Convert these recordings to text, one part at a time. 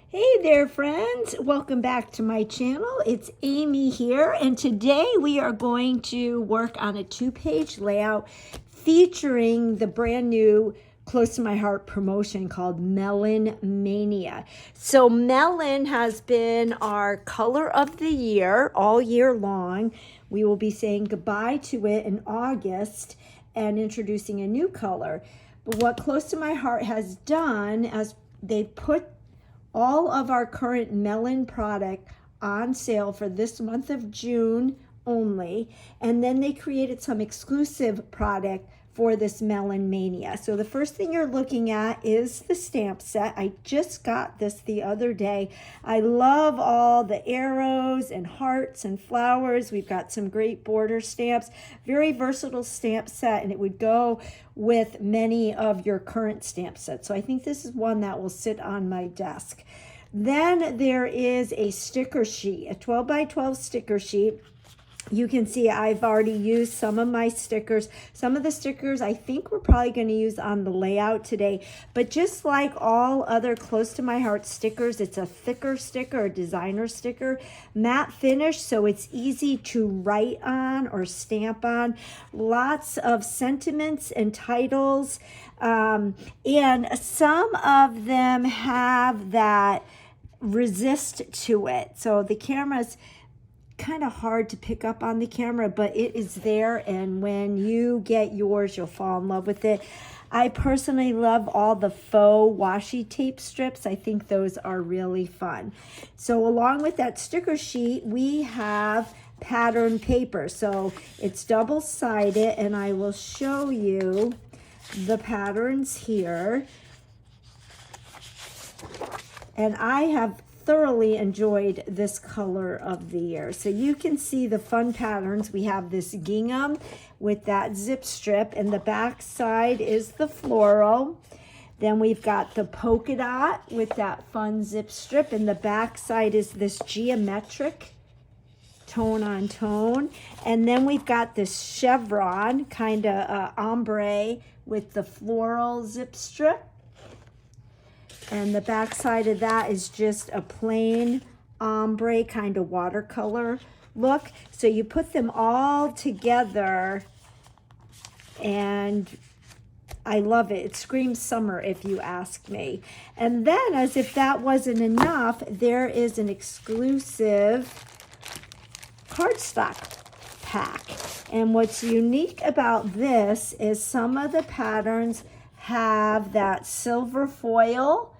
Hey there, friends. Welcome back to my channel. It's Amy here, and today we are going to work on a two-page layout featuring the brand new Close to My Heart promotion called Melon Mania. So melon has been our color of the year all year long. We will be saying goodbye to it in August and introducing a new color. But what Close to My Heart has done, as they put all of our current melon product on sale for this month of June only, and then they created some exclusive product for this Melon Mania. So the first thing you're looking at is the stamp set. I just got this the other day. I love all the arrows and hearts and flowers. We've got some great border stamps, very versatile stamp set, and it would go with many of your current stamp sets. So I think this is one that will sit on my desk. Then there is a sticker sheet, a 12 by 12 sticker sheet. You can see I've already used some of my stickers. Some of the stickers I think we're probably going to use on the layout today. But just like all other Close to My Heart stickers, it's a thicker sticker, a designer sticker, matte finish, so it's easy to write on or stamp on. Lots of sentiments and titles. And some of them have that resist to it. So the camera's kind of hard to pick up on the camera, but it is there, and when you get yours you'll fall in love with it. I personally love all the faux washi tape strips. I think those are really fun. So along with that sticker sheet we have pattern paper, so it's double-sided, and I will show you the patterns here. And I have thoroughly enjoyed this color of the year. So you can see the fun patterns. We have this gingham with that zip strip, and the back side is the floral. Then we've got the polka dot with that fun zip strip, and the back side is this geometric tone on tone. And then we've got this chevron kind of ombre with the floral zip strip. And the back side of that is just a plain ombre kind of watercolor look. So you put them all together, and I love it. It screams summer, if you ask me. And then, as if that wasn't enough, there is an exclusive cardstock pack. And what's unique about this is some of the patterns have that silver foil.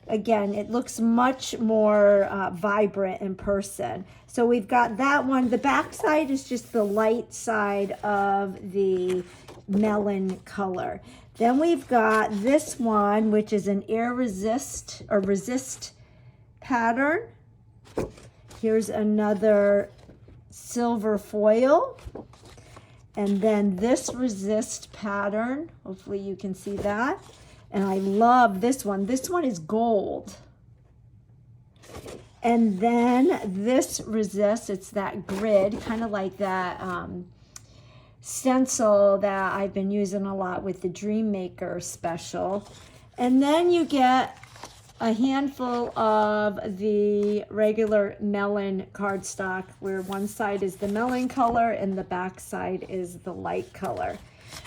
Again, it looks much more vibrant in person. So we've got that one. The back side is just the light side of the melon color. Then we've got this one, which is an air resist or resist pattern. Here's another silver foil. And then this resist pattern. Hopefully you can see that. And I love this one. This one is gold. And then this resist, it's that grid, kind of like that stencil that I've been using a lot with the Dream Maker special. And then you get a handful of the regular melon cardstock, where one side is the melon color and the back side is the light color.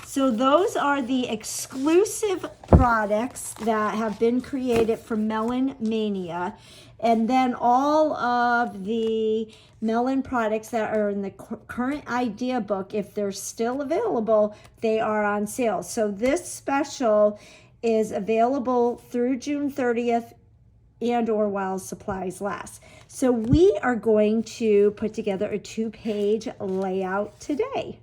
So those are the exclusive products that have been created for Melon Mania. And then all of the melon products that are in the current idea book, if they're still available, they are on sale. So this special is available through June 30th and or while supplies last. So we are going to put together a two-page layout today.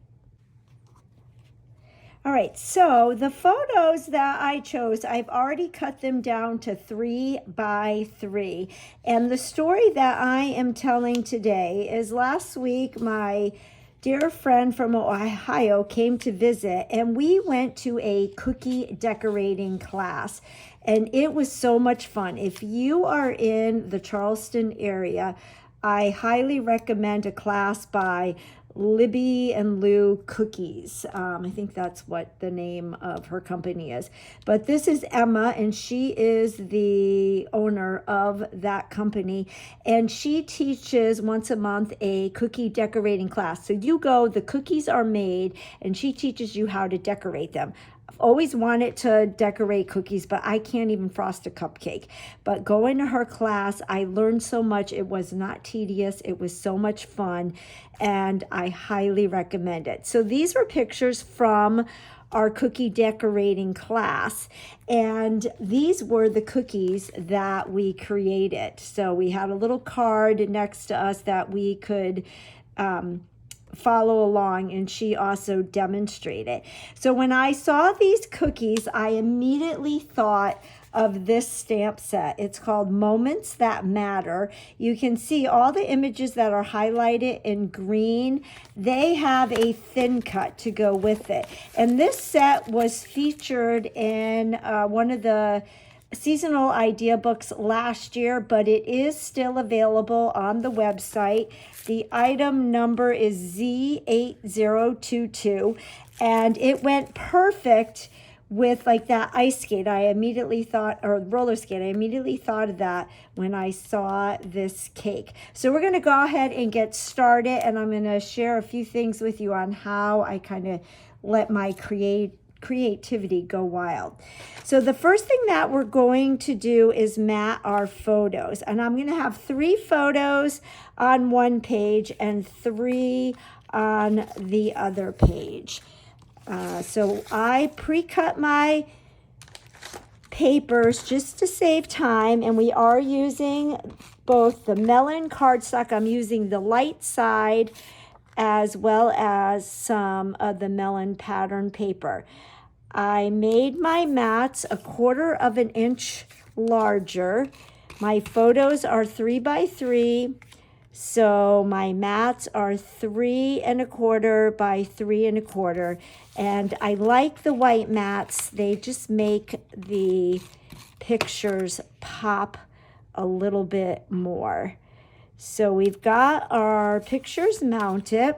All right, so the photos that I chose, I've already cut them down to 3 by 3. And the story that I am telling today is last week my dear friend from Ohio came to visit, and we went to a cookie decorating class. And it was so much fun. If you are in the Charleston area, I highly recommend a class by Libby and Lou Cookies. I think that's what the name of her company is. But this is Emma, and she is the owner of that company. And she teaches once a month a cookie decorating class. So you go, the cookies are made, and she teaches you how to decorate them. I've always wanted to decorate cookies, but I can't even frost a cupcake. But going to her class, I learned so much. It was not tedious. It was so much fun, and I highly recommend it. So these were pictures from our cookie decorating class, and these were the cookies that we created. So we had a little card next to us that we could follow along, and she also demonstrated. So when I saw these cookies, I immediately thought of this stamp set. It's called Moments That Matter. You can see all the images that are highlighted in green. They have a Thincut to go with it. And this set was featured in one of the seasonal idea books last year, but it is still available on the website. The item number is Z8022, and it went perfect with like that ice skate. I immediately thought, or roller skate, I immediately thought of that when I saw this cake. So we're going to go ahead and get started, and I'm going to share a few things with you on how I kind of let my creativity go wild. So the first thing that we're going to do is mat our photos, and I'm going to have 3 photos on one page and 3 on the other page. So I pre-cut my papers just to save time, and we are using both the Melon cardstock. I'm using the light side as well as some of the Melon pattern paper. I made my mats 1/4 of an inch larger. My photos are 3 by 3, so my mats are 3 1/4 by 3 1/4. And I like the white mats. They just make the pictures pop a little bit more. So we've got our pictures mounted.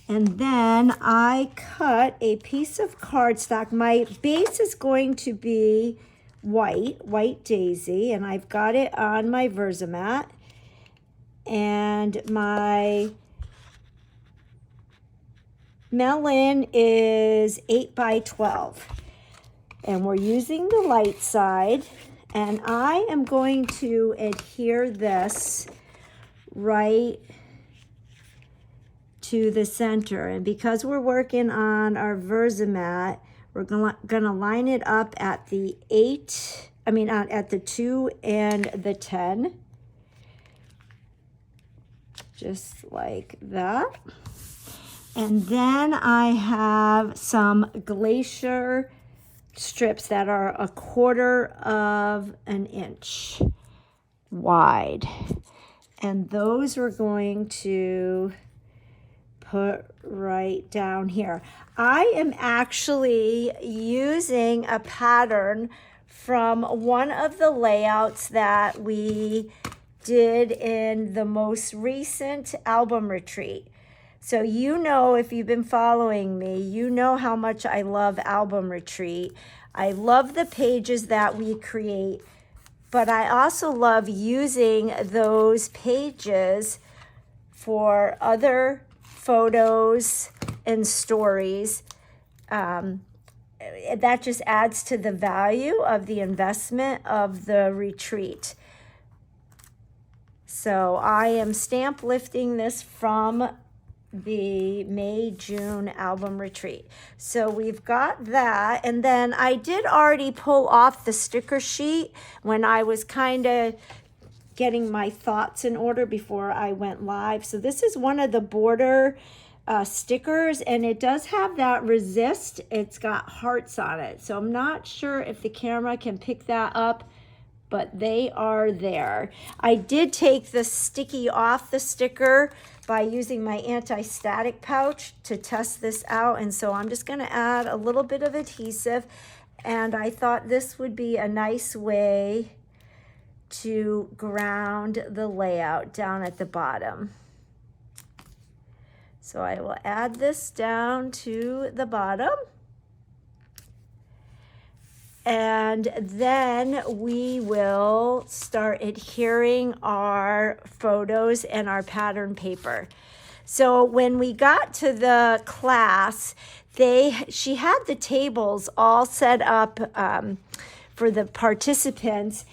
And then I cut a piece of cardstock. My base is going to be white daisy, and I've got it on my Versamat. And my melon is 8 by 12. And we're using the light side. And I am going to adhere this right to the center. And because we're working on our Versamat, we're gonna line it up at the 8, at the 2 and the 10. Just like that. And then I have some glacier strips that are 1/4 of an inch wide. And those we're going to put right down here. I am actually using a pattern from one of the layouts that we did in the most recent album retreat. So you know, if you've been following me, you know how much I love album retreat. I love the pages that we create, but I also love using those pages for other photos and stories. That just adds to the value of the investment of the retreat. So I am stamp lifting this from the May-June album retreat. So we've got that, and then I did already pull off the sticker sheet when I was kind of getting my thoughts in order before I went live. So this is one of the border stickers, and it does have that resist. It's got hearts on it. So I'm not sure if the camera can pick that up, but they are there. I did take the sticky off the sticker by using my anti-static pouch to test this out. And so I'm just gonna add a little bit of adhesive, and I thought this would be a nice way to ground the layout down at the bottom. So I will add this down to the bottom. And then we will start adhering our photos and our pattern paper. So when we got to the class, she had the tables all set up for the participants,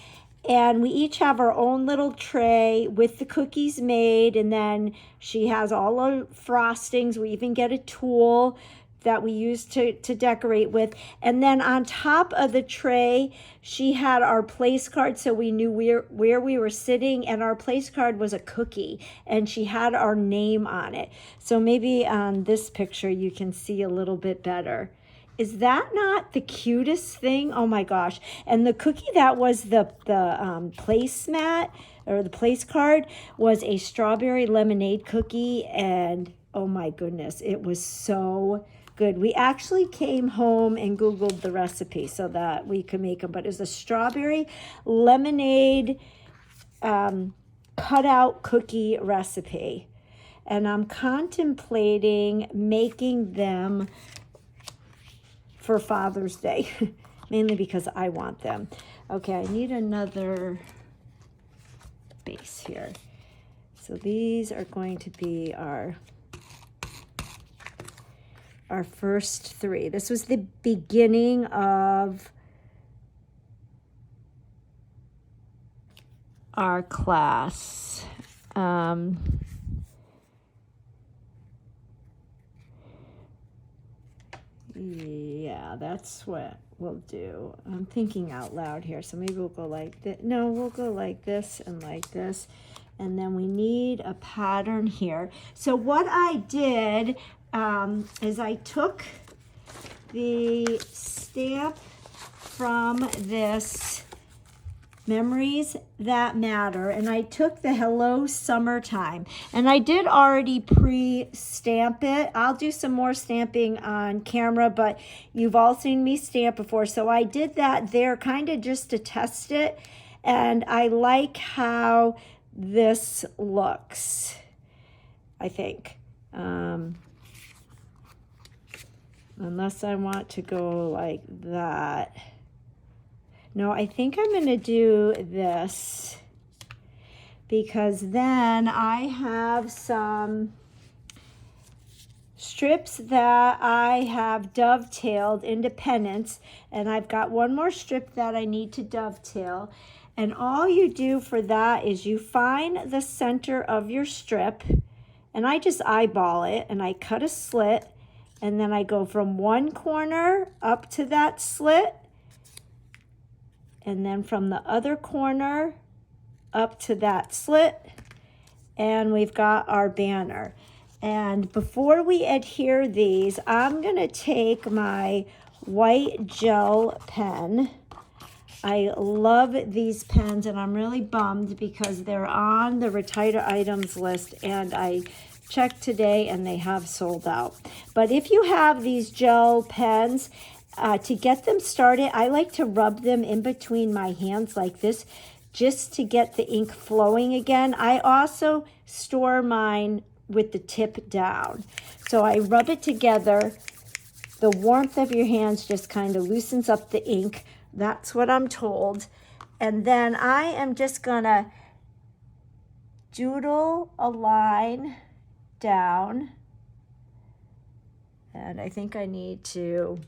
and we each have our own little tray with the cookies made, and then she has all our frostings. We even get a tool that we use to decorate with. And then on top of the tray, she had our place card, so we knew where we were sitting, and our place card was a cookie, and she had our name on it. So maybe on this picture you can see a little bit better. Is that not the cutest thing? Oh my gosh. And the cookie that was the placemat, or the place card, was a strawberry lemonade cookie, and oh my goodness, it was so good. We actually came home and Googled the recipe so that we could make them, but it's a strawberry lemonade cutout cookie recipe. And I'm contemplating making them for Father's Day, mainly because I want them. Okay, I need another base here. So these are going to be our first three. This was the beginning of our class. Yeah, that's what we'll do. I'm thinking out loud here, so maybe we'll go like this. No, we'll go like this and like this. And then we need a pattern here. So what I did is I took the stamp from this Memories That Matter, and I took the Hello Summertime, and I did already pre-stamp it. I'll do some more stamping on camera, but you've all seen me stamp before, so I did that there kind of just to test it, and I like how this looks, I think. Unless I want to go like that. No, I think I'm going to do this, because then I have some strips that I have dovetailed independence, and I've got one more strip that I need to dovetail. And all you do for that is you find the center of your strip, and I just eyeball it, and I cut a slit, and then I go from one corner up to that slit, and then from the other corner up to that slit, and we've got our banner. And before we adhere these, I'm gonna take my white gel pen. I love these pens, and I'm really bummed because they're on the retired items list, and I checked today and they have sold out. But if you have these gel pens, to get them started, I like to rub them in between my hands like this, just to get the ink flowing again. I also store mine with the tip down. So I rub it together. The warmth of your hands just kind of loosens up the ink. That's what I'm told. And then I am just gonna doodle a line down. And I think I need to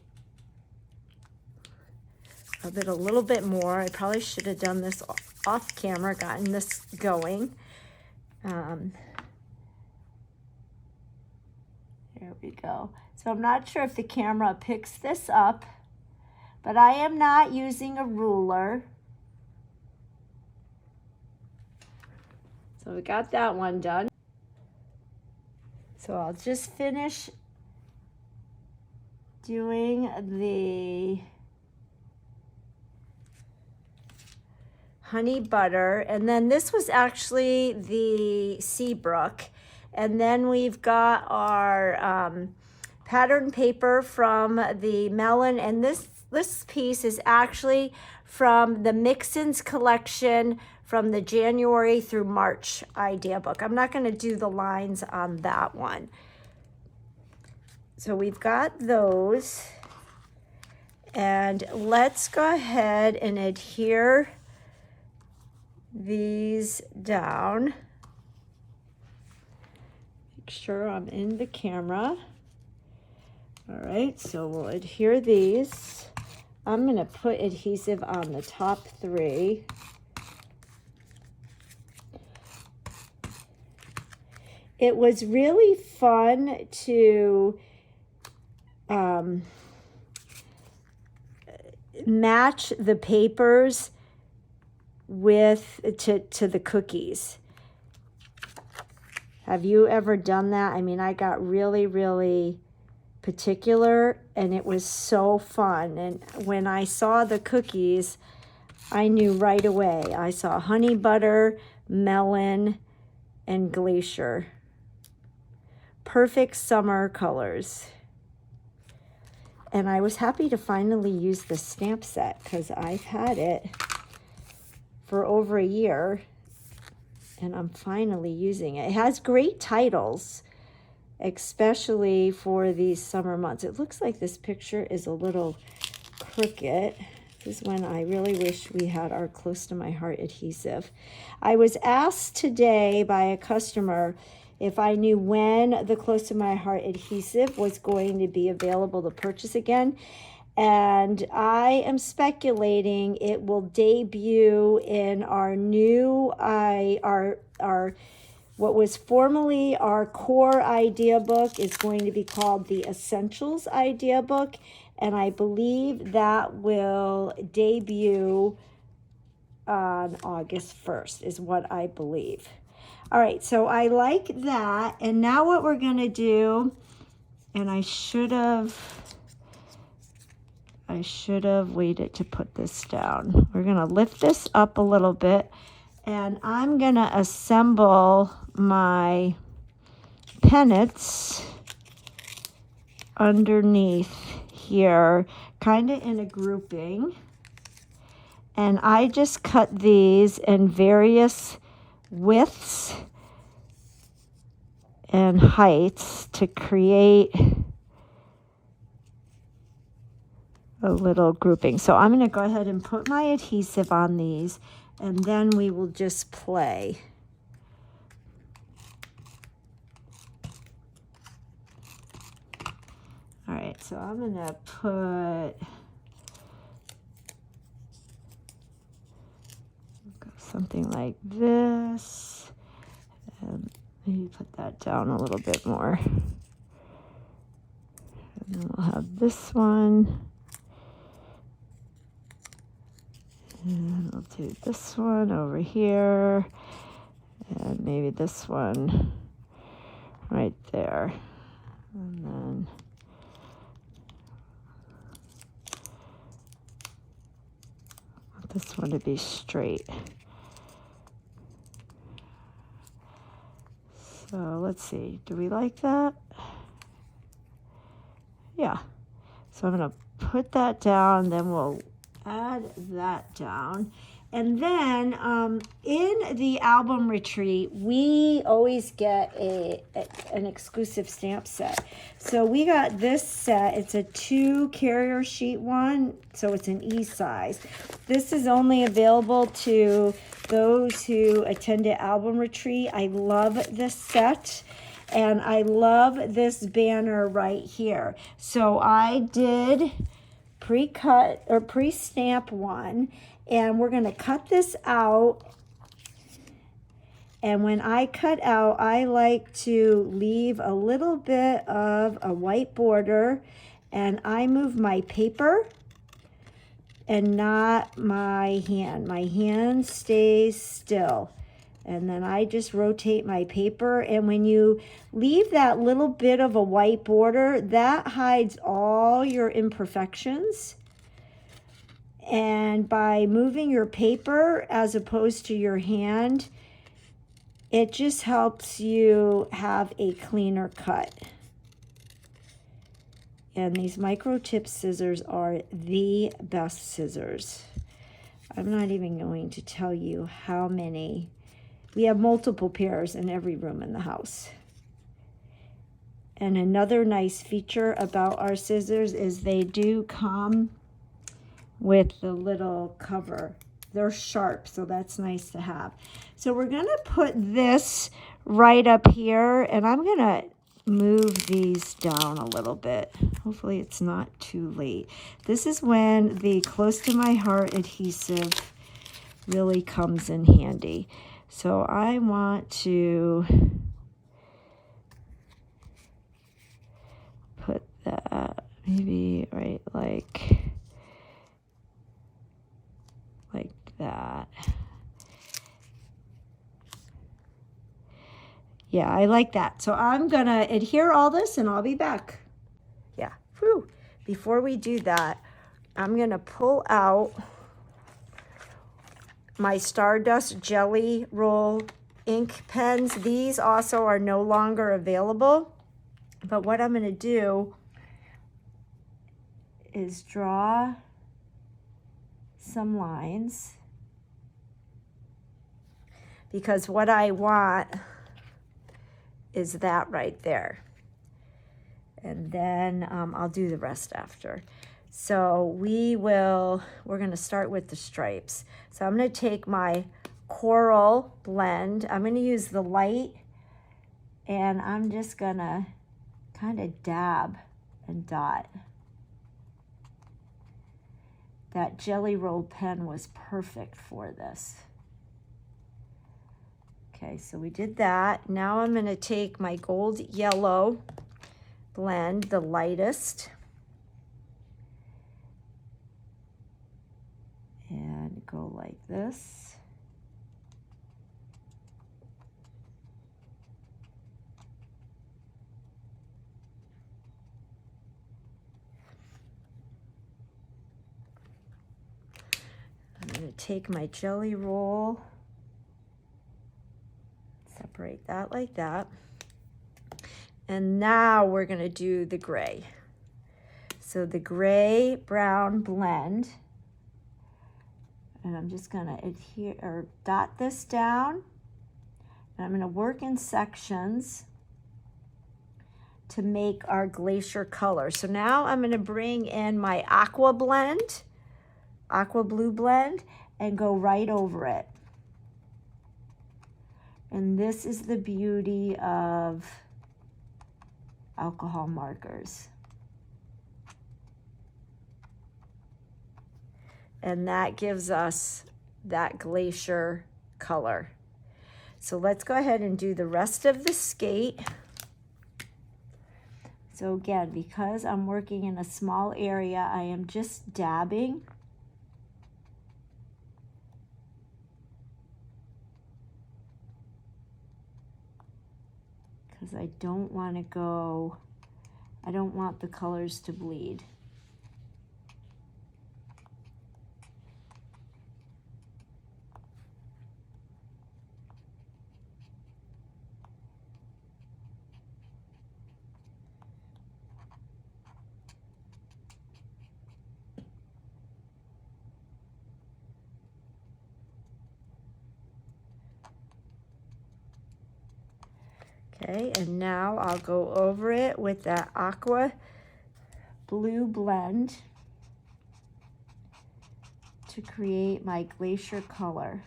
rub it a little bit more. I probably should have done this off camera, gotten this going. There we go. So I'm not sure if the camera picks this up, but I am not using a ruler. So we got that one done. So I'll just finish doing the honey butter, and then this was actually the Seabrook, and then we've got our pattern paper from the Melon, and this piece is actually from the Mixins collection from the January through March idea book. I'm not going to do the lines on that one. So we've got those. And let's go ahead and adhere these down. Make sure I'm in the camera. All right, so we'll adhere these. I'm going to put adhesive on the top 3. It was really fun to match the papers with to the cookies. Have you ever done that? I mean, I got really particular, and it was so fun. And when I saw the cookies, I knew right away. I saw honey butter, melon, and glacier. Perfect summer colors. And I was happy to finally use the stamp set because I've had it for over a year and I'm finally using it. It has great titles, especially for these summer months. It looks like this picture is a little crooked. This is when I really wish we had our Close to My Heart adhesive. I was asked today by a customer if I knew when the Close to My Heart adhesive was going to be available to purchase again. And I am speculating it will debut in our new, what was formerly our core idea book is going to be called the Essentials idea book. And I believe that will debut on August 1st is what I believe. All right, so I like that. And now what we're going to do, and I should have waited to put this down. We're going to lift this up a little bit, and I'm going to assemble my pennants underneath here, kind of in a grouping. And I just cut these in various widths and heights to create a little grouping. So I'm going to go ahead and put my adhesive on these, and then we will just play. All right, so I'm going to put something like this, and maybe put that down a little bit more. And then we'll have this one. And we'll do this one over here, and maybe this one right there. And then I want this one to be straight. So let's see, do we like that? Yeah. So I'm going to put that down, then we'll add that down. And then in the album retreat, we always get an exclusive stamp set. So we got this set. It's a 2 carrier sheet one, so it's an E size. This is only available to those who attended album retreat. I love this set. And I love this banner right here. So I did pre-cut or pre-stamp one, and we're going to cut this out. And when I cut out, I like to leave a little bit of a white border, and I move my paper and not my hand. My hand stays still. And then I just rotate my paper. And when you leave that little bit of a white border, that hides all your imperfections. And by moving your paper as opposed to your hand, it just helps you have a cleaner cut. And these micro tip scissors are the best scissors. I'm not even going to tell you how many. We have multiple pairs in every room in the house. And another nice feature about our scissors is they do come with the little cover. They're sharp, so that's nice to have. So we're gonna put this right up here, and I'm gonna move these down a little bit. Hopefully it's not too late. This is when the Close to My Heart adhesive really comes in handy. So I want to put that maybe right like that. Yeah, I like that. So I'm gonna adhere all this and I'll be back. Yeah, whew. Before we do that, I'm gonna pull out my Stardust Jelly Roll ink pens. These also are no longer available, but what I'm gonna do is draw some lines, because what I want is that right there. And then I'll do the rest after. So we're gonna start with the stripes. So I'm gonna take my coral blend. I'm gonna use the light, and I'm just gonna kind of dab and dot. That Jelly Roll pen was perfect for this. Okay, so we did that. Now I'm gonna take my gold yellow blend, the lightest, and go like this. I'm gonna take my Jelly Roll, separate that like that. And now we're gonna do the gray. So the gray brown blend, and I'm just gonna adhere or dot this down, and I'm gonna work in sections to make our glacier color. So now I'm gonna bring in my Aqua blend, Aqua blue blend, and go right over it. And this is the beauty of alcohol markers. And that gives us that glacier color. So let's go ahead and do the rest of the skate. So again, because I'm working in a small area, I am just dabbing. Because I don't want the colors to bleed. Okay, and now I'll go over it with that Aqua blue blend to create my glacier color.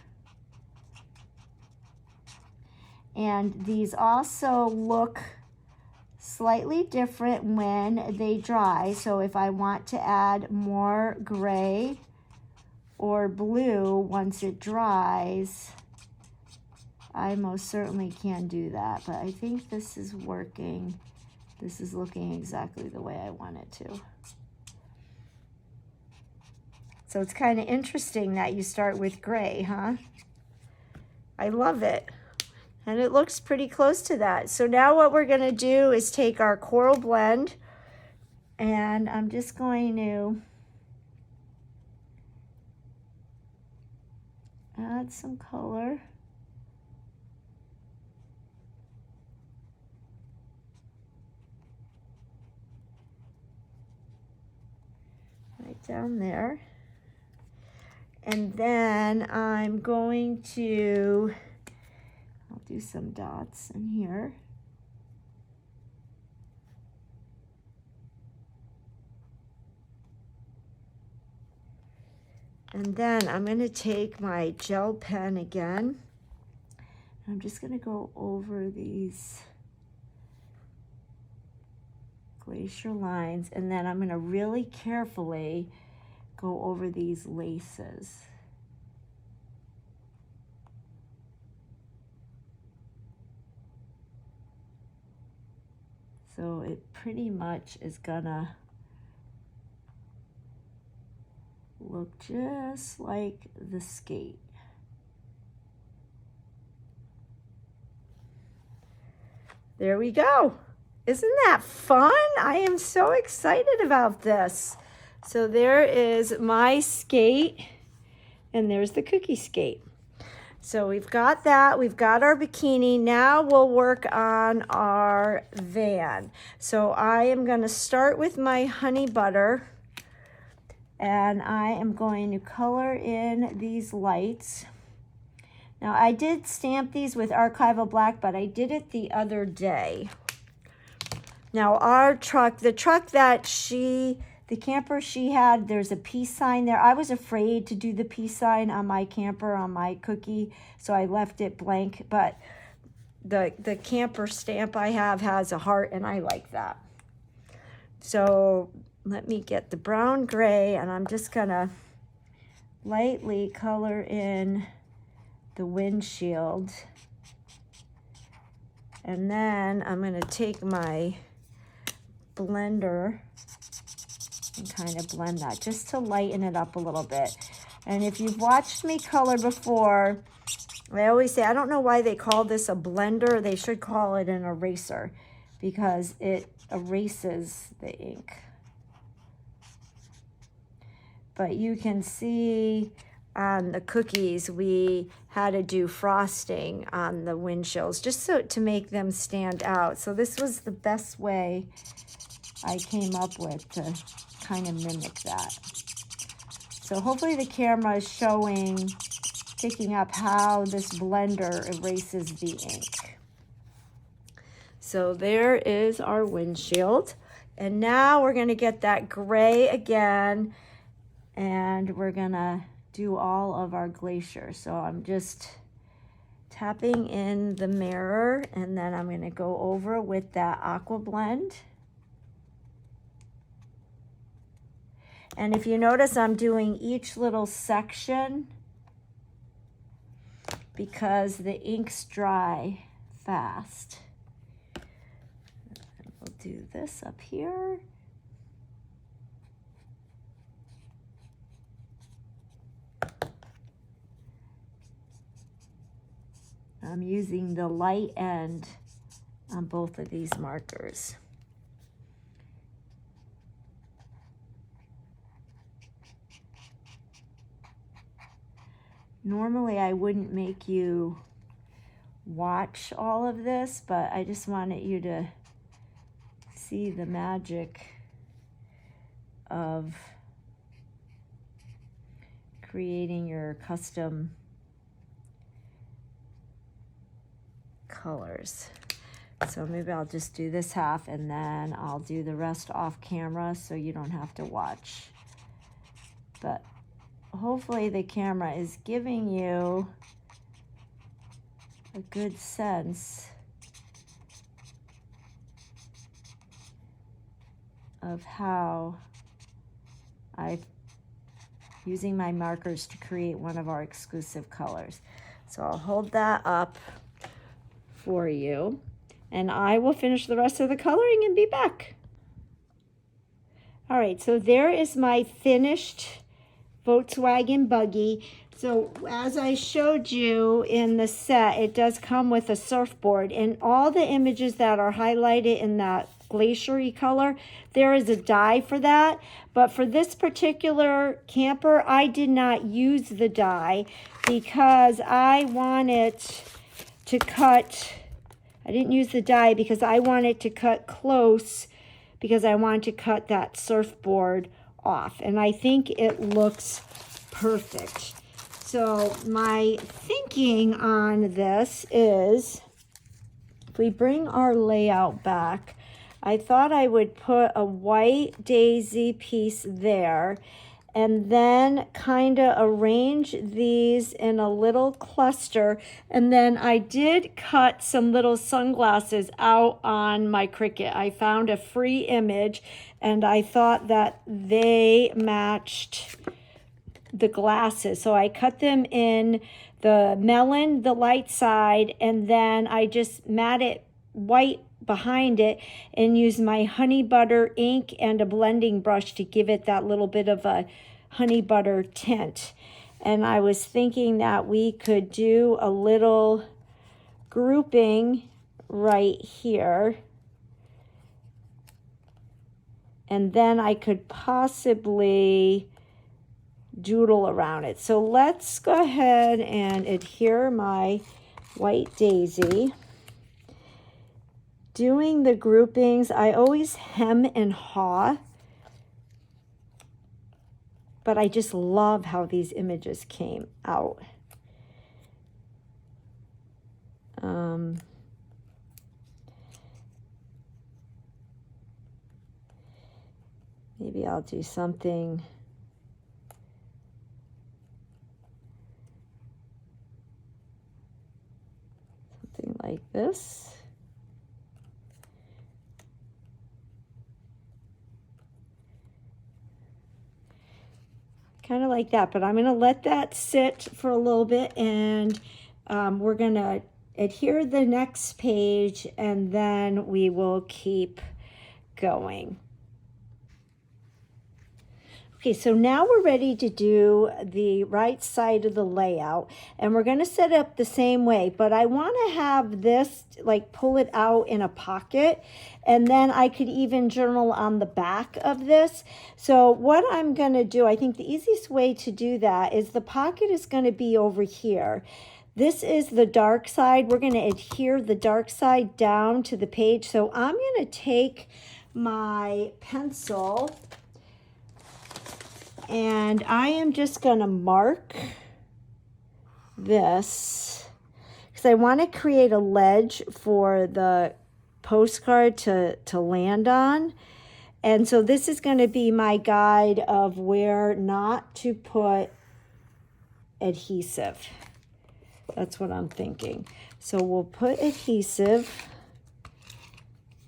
And these also look slightly different when they dry. So if I want to add more gray or blue once it dries, I most certainly can do that, but I think this is working. This is looking exactly the way I want it to. So it's kind of interesting that you start with gray, huh? I love it. And it looks pretty close to that. So now what we're gonna do is take our coral blend, and I'm just going to add some color. Right down there. And then I'm going to, I'll do some dots in here. And then I'm going to take my gel pen again. I'm just going to go over these glacier lines, and then I'm going to really carefully go over these laces. So it pretty much is gonna look just like the skate. There we go. Isn't that fun? I am so excited about this. So there is my skate, and there's the cookie skate. So we've got that, we've got our bikini. Now we'll work on our van. So I am gonna start with my honey butter, and I am going to color in these lights. Now I did stamp these with Archival Black, but I did it the other day. Now our truck, the camper she had, there's a peace sign there. I was afraid to do the peace sign on my camper, on my cookie, so I left it blank. But the camper stamp I have has a heart, and I like that. So let me get the brown gray, and I'm just gonna lightly color in the windshield. And then I'm gonna take my blender and kind of blend that just to lighten it up a little bit. And if you've watched me color before, I always say, I don't know why they call this a blender. They should call it an eraser, because it erases the ink. But you can see on the cookies, we had to do frosting on the windshields just so to make them stand out. So this was the best way I came up with to kind of mimic that. So hopefully the camera is picking up how this blender erases the ink. So there is our windshield. And now we're gonna get that gray again, and we're gonna do all of our glacier. So I'm just tapping in the mirror, and then I'm gonna go over with that Aqua blend. And if you notice, I'm doing each little section because the inks dry fast. And we'll do this up here. I'm using the light end on both of these markers. Normally I wouldn't make you watch all of this, but I just wanted you to see the magic of creating your custom colors. So maybe I'll just do this half, and then I'll do the rest off camera so you don't have to watch. But hopefully the camera is giving you a good sense of how I'm using my markers to create one of our exclusive colors. So I'll hold that up for you, and I will finish the rest of the coloring and be back. All right, so there is my finished Volkswagen buggy. So as I showed you in the set, it does come with a surfboard, and all the images that are highlighted in that glacier-y color, there is a die for that. But for this particular camper, I did not use the die because I wanted to cut, I didn't use the die because I wanted to cut close, because I wanted to cut that surfboard off, and I think it looks perfect. So my thinking on this is, if we bring our layout back, I thought I would put a white daisy piece there, and then kind of arrange these in a little cluster. And then I did cut some little sunglasses out on my Cricut. I found a free image and I thought that they matched the glasses. So I cut them in the melon, the light side, and then I just mat it white behind it and use my honey butter ink and a blending brush to give it that little bit of a honey butter tint. And I was thinking that we could do a little grouping right here, and then I could possibly doodle around it. So let's go ahead and adhere my white daisy. Doing the groupings, I always hem and haw, but I just love how these images came out. Maybe I'll do something like this. Kind of like that, but I'm going to let that sit for a little bit, and we're going to adhere the next page, and then we will keep going. Okay, so now we're ready to do the right side of the layout, and we're going to set up the same way, but I want to have this, like, pull it out in a pocket, and then I could even journal on the back of this. So what I'm going to do, I think the easiest way to do that is the pocket is going to be over here. This is the dark side. We're going to adhere the dark side down to the page. So I'm going to take my pencil, and I am just going to mark this because I want to create a ledge for the postcard to land on. And so this is going to be my guide of where not to put adhesive. That's what I'm thinking. So we'll put adhesive,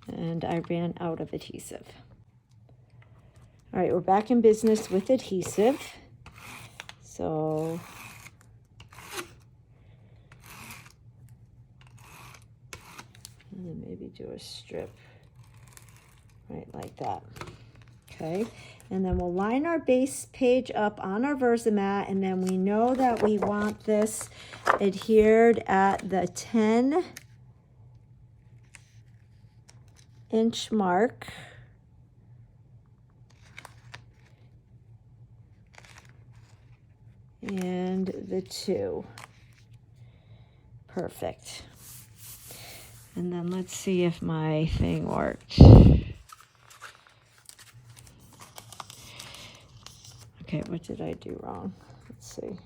and I ran out of adhesive. All right, we're back in business with adhesive. So and then maybe do a strip right like that. Okay, and then we'll line our base page up on our Versamat, and then we know that we want this adhered at the 10-inch mark. And the 2. Perfect. And then let's see if my thing worked. Okay, what did I do wrong? Let's see.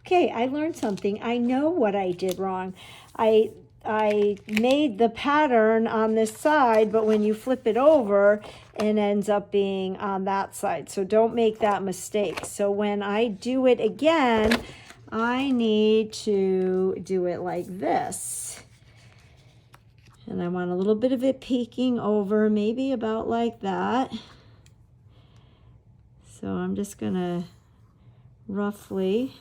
Okay, I learned something. I know what I did wrong. I made the pattern on this side, but when you flip it over, it ends up being on that side. So don't make that mistake. So when I do it again, I need to do it like this. And I want a little bit of it peeking over, maybe about like that. So I'm just gonna roughly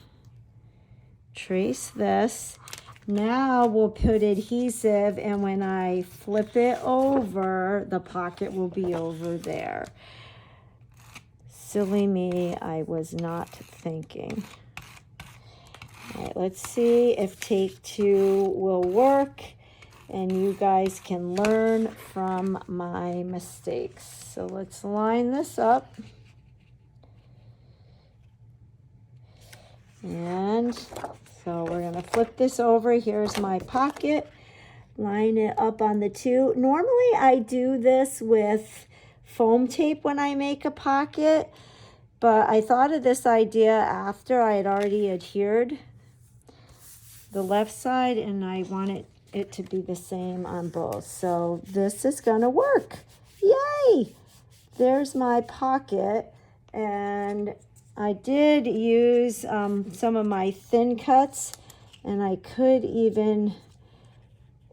trace this. Now we'll put adhesive, and when I flip it over, the pocket will be over there. Silly me, I was not thinking. All right, let's see if take 2 will work, and you guys can learn from my mistakes. So let's line this up. And so we're going to flip this over. Here's my pocket. Line it up on the 2. Normally I do this with foam tape when I make a pocket, but I thought of this idea after I had already adhered the left side, and I wanted it to be the same on both. So this is going to work. Yay! there's my pocket, and I did use some of my Thincuts, and I could even,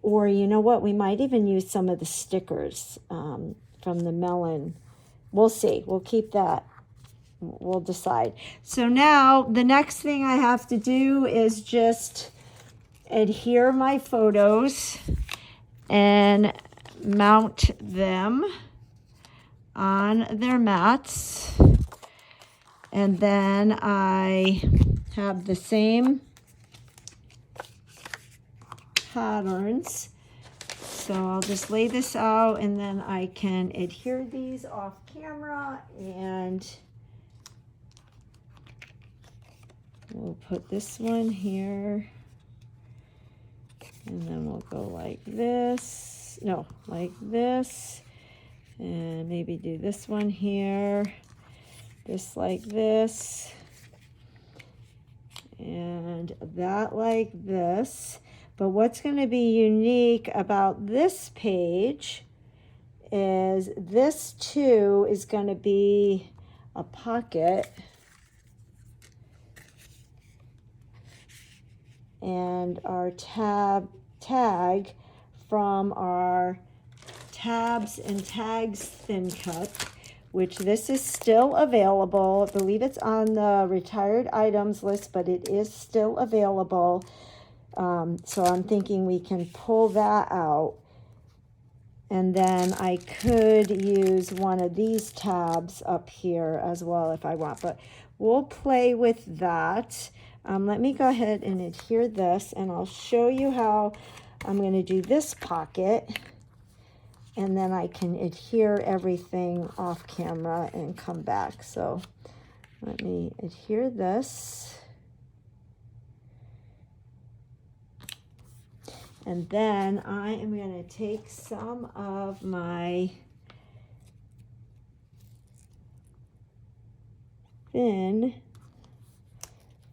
or you know what, we might even use some of the stickers from the Melon. We'll see. We'll keep that. We'll decide. So now the next thing I have to do is just adhere my photos and mount them on their mats. And then I have the same patterns. So I'll just lay this out, and then I can adhere these off camera, and we'll put this one here, and then we'll go like this. No, like this, and maybe do this one here, this like this, and that like this. But what's going to be unique about this page is this too is going to be a pocket, and our tag from our Tabs and Tags Thincut, which this is still available. I believe it's on the retired items list, but it is still available. So I'm thinking we can pull that out, and then I could use one of these tabs up here as well if I want, but we'll play with that. Let me go ahead and adhere this, and I'll show you how I'm going to do this pocket, and then I can adhere everything off camera and come back. So let me adhere this. And then I am going to take some of my thin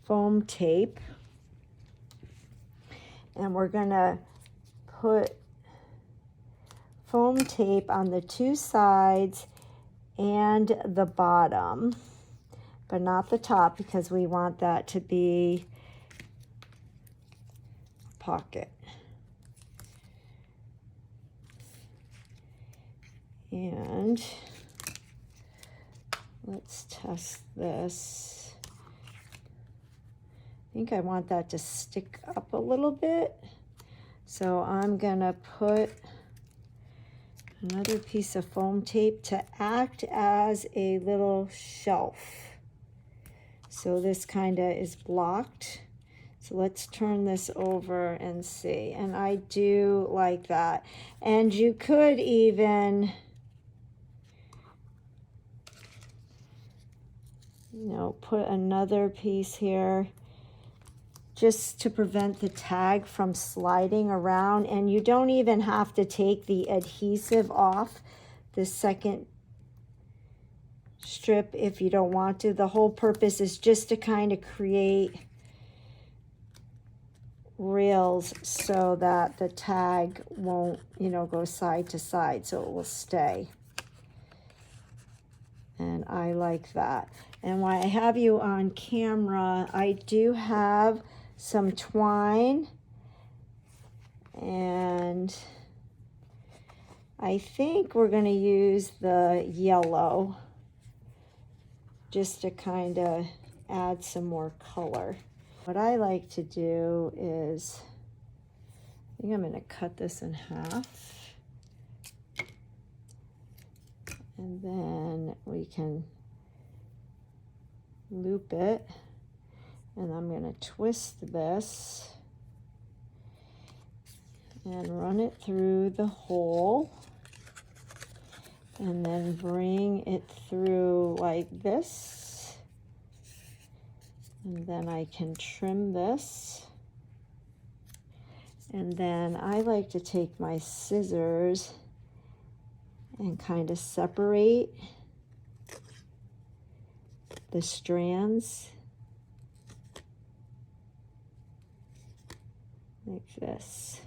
foam tape, and we're going to put foam tape on the two sides and the bottom, but not the top, because we want that to be a pocket. And let's test this. I think I want that to stick up a little bit. So I'm gonna put another piece of foam tape to act as a little shelf. So this kind of is blocked. So let's turn this over and see. And I do like that. And you could even, put another piece here just to prevent the tag from sliding around. And you don't even have to take the adhesive off the second strip if you don't want to. The whole purpose is just to kind of create rails so that the tag won't, go side to side, so it will stay. And I like that. And while I have you on camera, I do have some twine, and I think we're going to use the yellow just to kind of add some more color. What I like to do is, I think I'm going to cut this in half. And then we can loop it. And I'm going to twist this and run it through the hole. And then bring it through like this. And then I can trim this. And then I like to take my scissors and kind of separate the strands like this.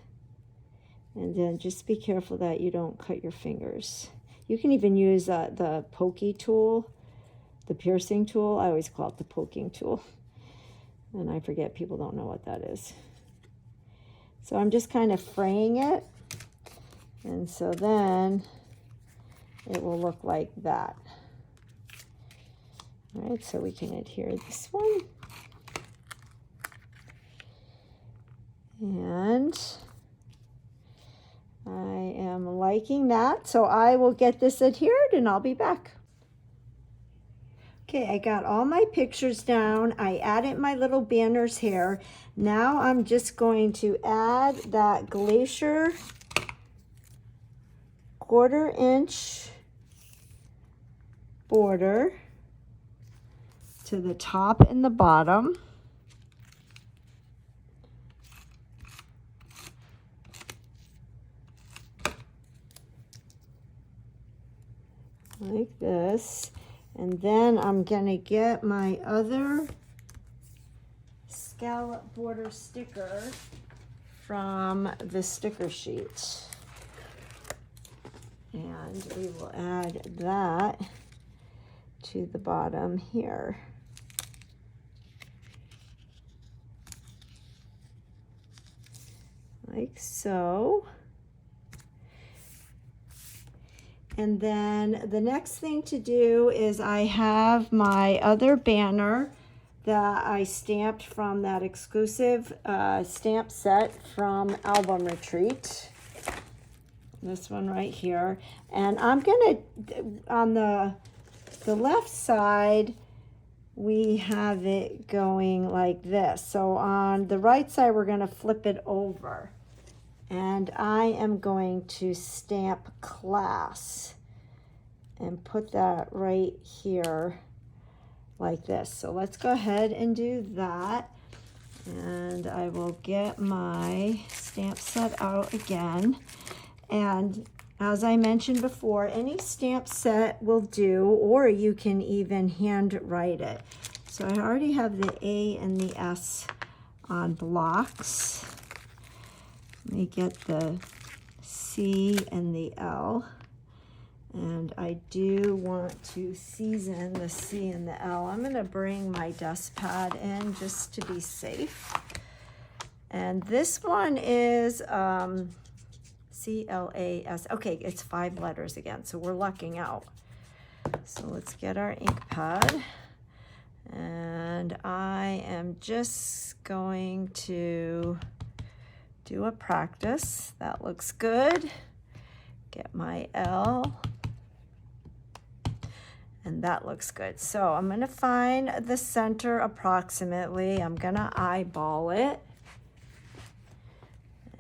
And then just be careful that you don't cut your fingers. You can even use the pokey tool, the piercing tool. I always call it the poking tool. And I forget, people don't know what that is. So I'm just kind of fraying it. And so then it will look like that. All right, so we can adhere this one. And I am liking that. So I will get this adhered and I'll be back. Okay, I got all my pictures down. I added my little banners here. Now I'm just going to add that glacier 1/4 inch border to the top and the bottom. Like this. And then I'm gonna get my other scallop border sticker from the sticker sheet. And we will add that to the bottom here. Like so. And then the next thing to do is I have my other banner that I stamped from that exclusive stamp set from Album Retreat. This one right here. And I'm gonna, on the left side, we have it going like this. So on the right side, we're gonna flip it over. And I am going to stamp class and put that right here like this. So let's go ahead and do that. And I will get my stamp set out again. And as I mentioned before, any stamp set will do, or you can even hand write it. So I already have the A and the S on blocks. Let me get the C and the L. And I do want to season the C and the L. I'm going to bring my dust pad in just to be safe. And this one is C-L-A-S. Okay, it's 5 letters again, so we're lucking out. So let's get our ink pad. And I am just going to do a practice. That looks good. Get my L. And that looks good. So I'm going to find the center approximately. I'm going to eyeball it.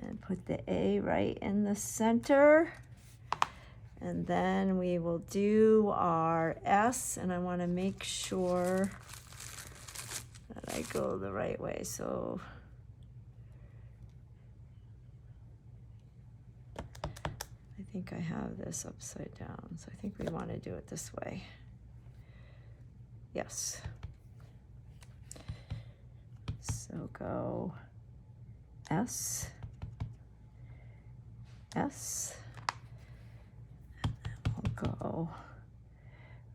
And put the A right in the center. And then we will do our S. And I want to make sure that I go the right way. So I think I have this upside down. So I think we want to do it this way. Yes. So go S, S, and then we'll go,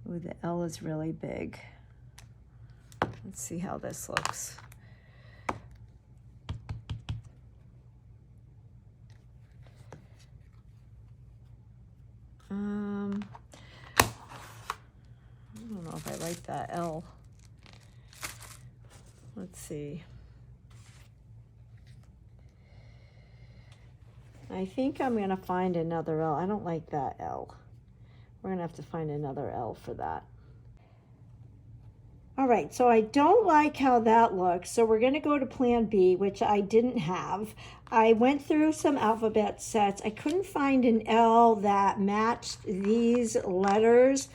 ooh, the L is really big. Let's see how this looks. I don't know if I like that L. Let's see. I think I'm going to find another L. I don't like that L. We're going to have to find another L for that. All right, so I don't like how that looks, so we're going to go to Plan B, which I didn't have. I went through some alphabet sets. I couldn't find an L that matched these letters,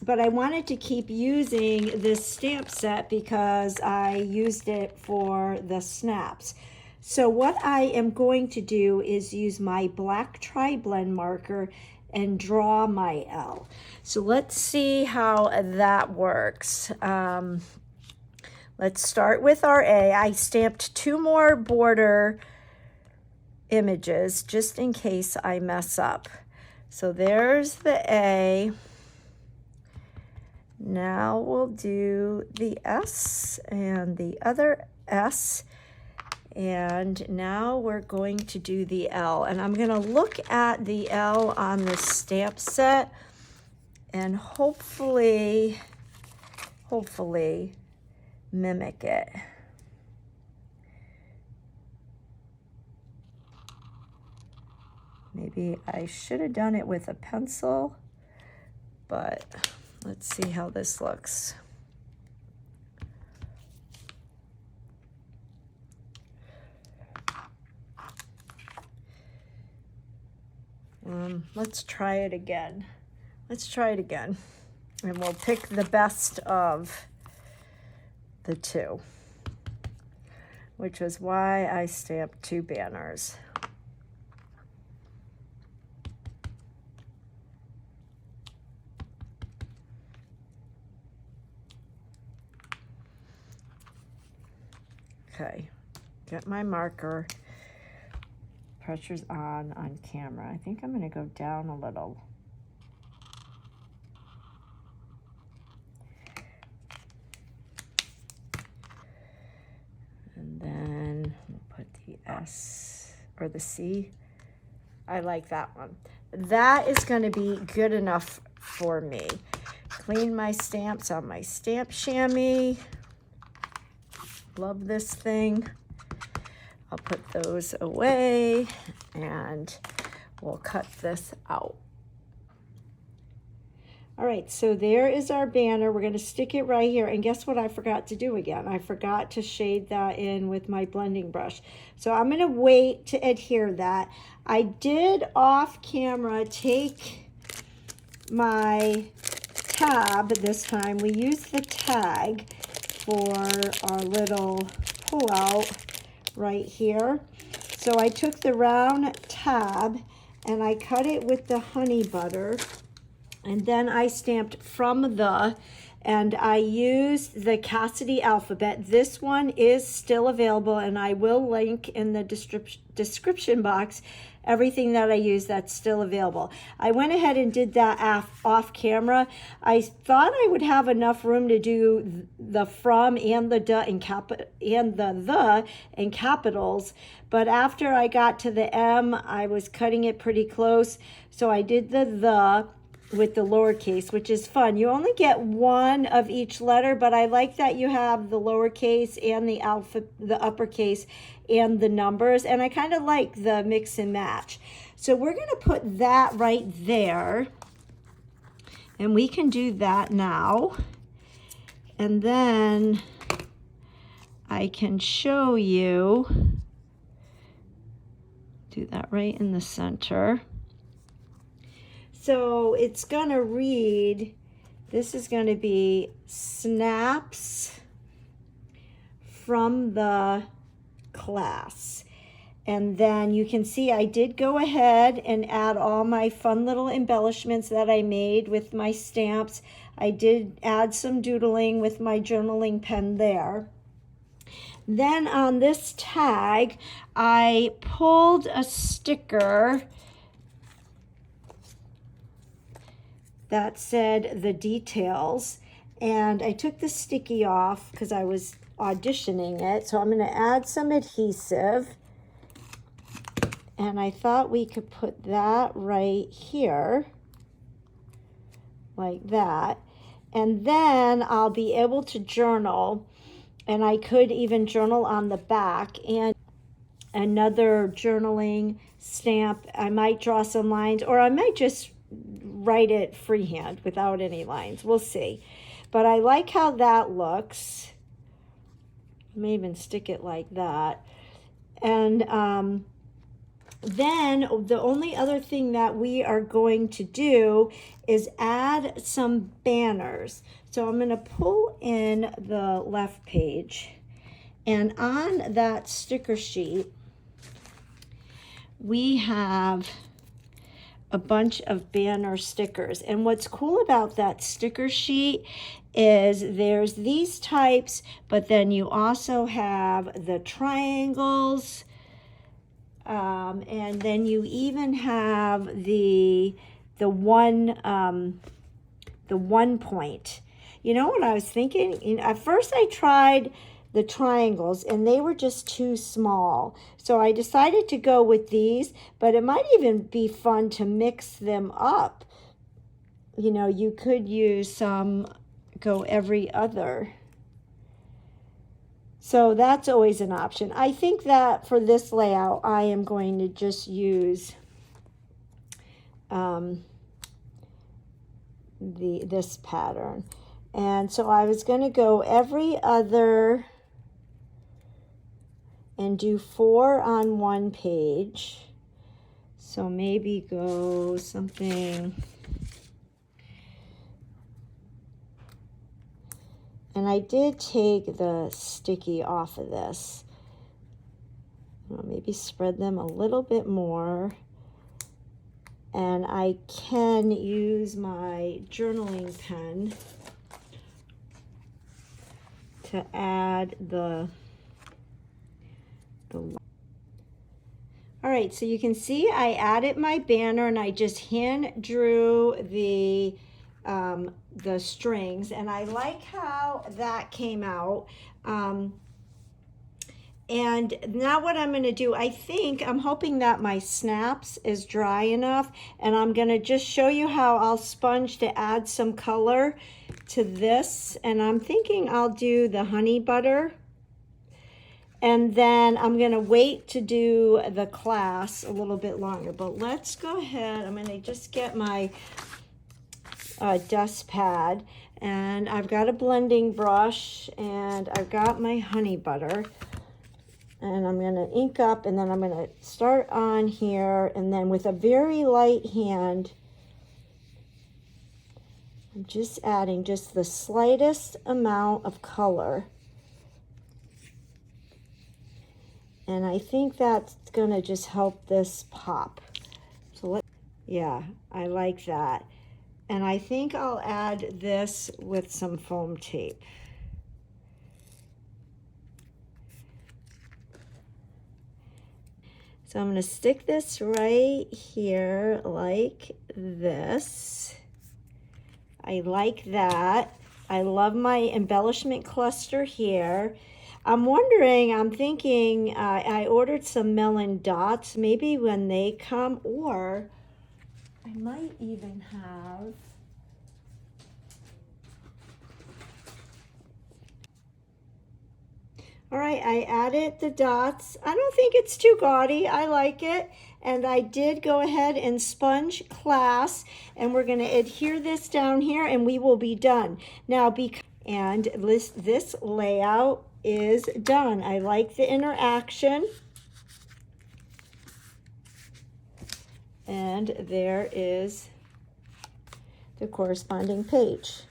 but I wanted to keep using this stamp set because I used it for the snaps. So what I am going to do is use my black TriBlend marker and draw my L. So let's see how that works. Let's start with our A. I stamped 2 more border images just in case I mess up. So there's the A. Now we'll do the S and the other S. And now we're going to do the L. And I'm going to look at the L on the stamp set and hopefully mimic it. Maybe I should have done it with a pencil, but let's see how this looks. Let's try it again. Let's try it again. And we'll pick the best of the two, which is why I stamped 2 banners. Okay, get my marker. Pressure's on camera. I think I'm going to go down a little. And then we'll put the S or the C. I like that one. That is going to be good enough for me. Clean my stamps on my stamp chamois. Love this thing. I'll put those away and we'll cut this out. All right, so there is our banner. We're going to stick it right here. And guess what I forgot to do again? I forgot to shade that in with my blending brush. So I'm going to wait to adhere that. I did off camera take my tab this time. We used the tag for our little pull out right here. So I took the round tab and I cut it with the honey butter, and then I stamped from the, and I used the Cassidy alphabet. This one is still available, and I will link in the description box everything that I use that's still available. I went ahead and did that off camera. I thought I would have enough room to do the from and the the in capitals, but after I got to the M, I was cutting it pretty close, so I did the with the lowercase, which is fun. You only get one of each letter, but I like that you have the lowercase and the uppercase and the numbers, and I kind of like the mix and match. So we're going to put that right there, and we can do that now. And then I can show you, do that right in the center. So it's going to read, this is going to be snaps from the class. And then you can see I did go ahead and add all my fun little embellishments that I made with my stamps. I did add some doodling with my journaling pen there. Then on this tag, I pulled a sticker that said the details, and I took the sticky off because I was auditioning it. So I'm going to add some adhesive, and I thought we could put that right here like that, and then I'll be able to journal, and I could even journal on the back. And another journaling stamp, I might draw some lines, or I might just write it freehand without any lines. We'll see. But I like how that looks. I may even stick it like that. And then the only other thing that we are going to do is add some banners. So I'm going to pull in the left page, and on that sticker sheet we have a bunch of banner stickers. And what's cool about that sticker sheet is there's these types, but then you also have the triangles, and then you even have the one point. You know what I was thinking? At first I tried the triangles and they were just too small. So I decided to go with these, but it might even be fun to mix them up. You know, you could use some, go every other. So that's always an option. I think that for this layout, I am going to just use this pattern. And so I was going to go every other and do 4 on one page. So maybe go something. And I did take the sticky off of this. I'll maybe spread them a little bit more. And I can use my journaling pen to add the all right, so you can see I added my banner and I just hand drew the strings, and I like how that came out. And now what I'm going to do, I'm hoping that my snaps is dry enough, and I'm going to just show you how I'll sponge to add some color to this. And I'm thinking I'll do the honey butter. And then I'm going to wait to do the class a little bit longer. But let's go ahead. I'm going to just get my dust pad. And I've got a blending brush. And I've got my honey butter. And I'm going to ink up. And then I'm going to start on here. And then with a very light hand, I'm just adding just the slightest amount of color. And I think that's going to just help this pop. So yeah, I like that. And I think I'll add this with some foam tape. So I'm going to stick this right here like this. I like that. I love my embellishment cluster here. I'm thinking I ordered some Melon Dots, maybe when they come, or I might even have, all right, I added the dots. I don't think it's too gaudy. I like it. And I did go ahead and sponge class, and we're going to adhere this down here and we will be done. Now, and this layout is done. I like the interaction. And there is the corresponding page.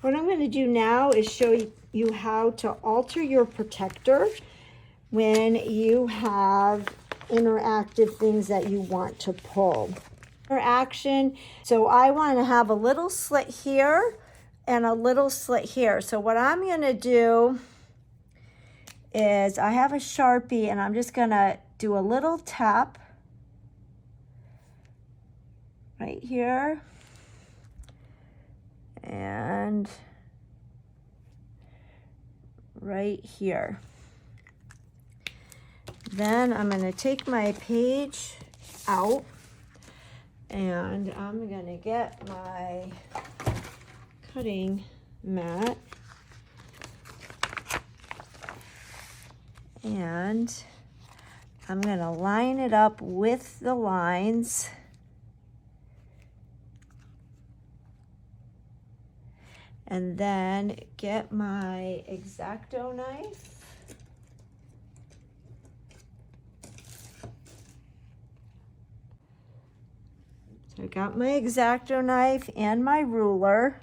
What I'm going to do now is show you how to alter your protector when you have interactive things that you want to pull. Interaction. So I want to have a little slit here and a little slit here. So what I'm going to do is I have a Sharpie and I'm just going to do a little tap right here and right here. Then I'm going to take my page out and I'm going to get my cutting mat and I'm going to line it up with the lines. And then get my X-Acto knife. So I got my X-Acto knife and my ruler.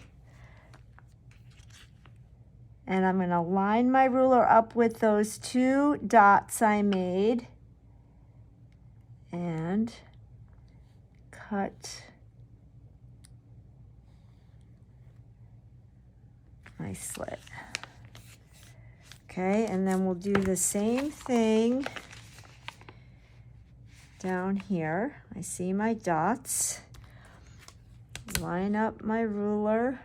And I'm going to line my ruler up with those 2 dots I made. And cut my slit. Okay, and then we'll do the same thing down here. I see my dots. Line up my ruler.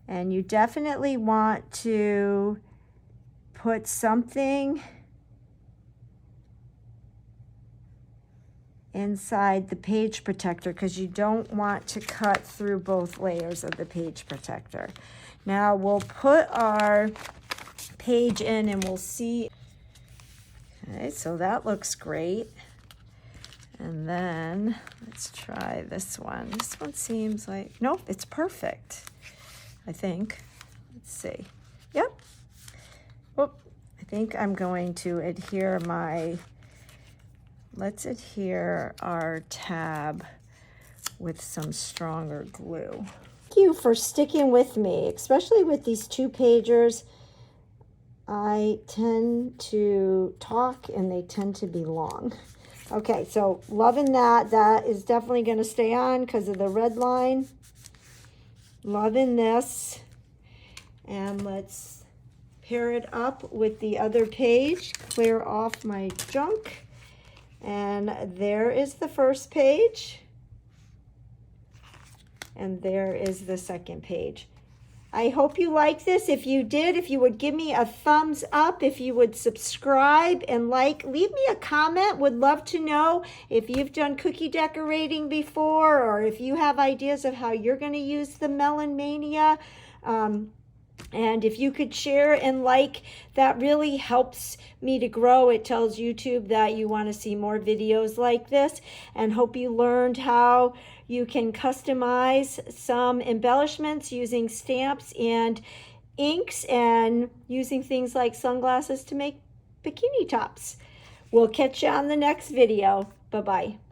And you definitely want to put something inside the page protector because you don't want to cut through both layers of the page protector. Now we'll put our page in and we'll see. Okay, so that looks great. And then let's try this one. This one seems like, nope, it's perfect, I think. Let's see. Yep. Oh, I think I'm going to adhere my, let's adhere our tab with some stronger glue. Thank you for sticking with me, especially with these 2-pagers. I tend to talk and they tend to be long. Okay, so loving that. That is definitely going to stay on because of the red line. Loving this. And let's pair it up with the other page. Clear off my junk. And there is the first page. And there is the second page. I hope you like this. If you did, if you would give me a thumbs up, if you would subscribe and like, leave me a comment. Would love to know if you've done cookie decorating before or if you have ideas of how you're going to use the Melon Mania. And if you could share and like, that really helps me to grow. It tells YouTube that you want to see more videos like this, and hope you learned how you can customize some embellishments using stamps and inks and using things like sunglasses to make bikini tops. We'll catch you on the next video. Bye-bye.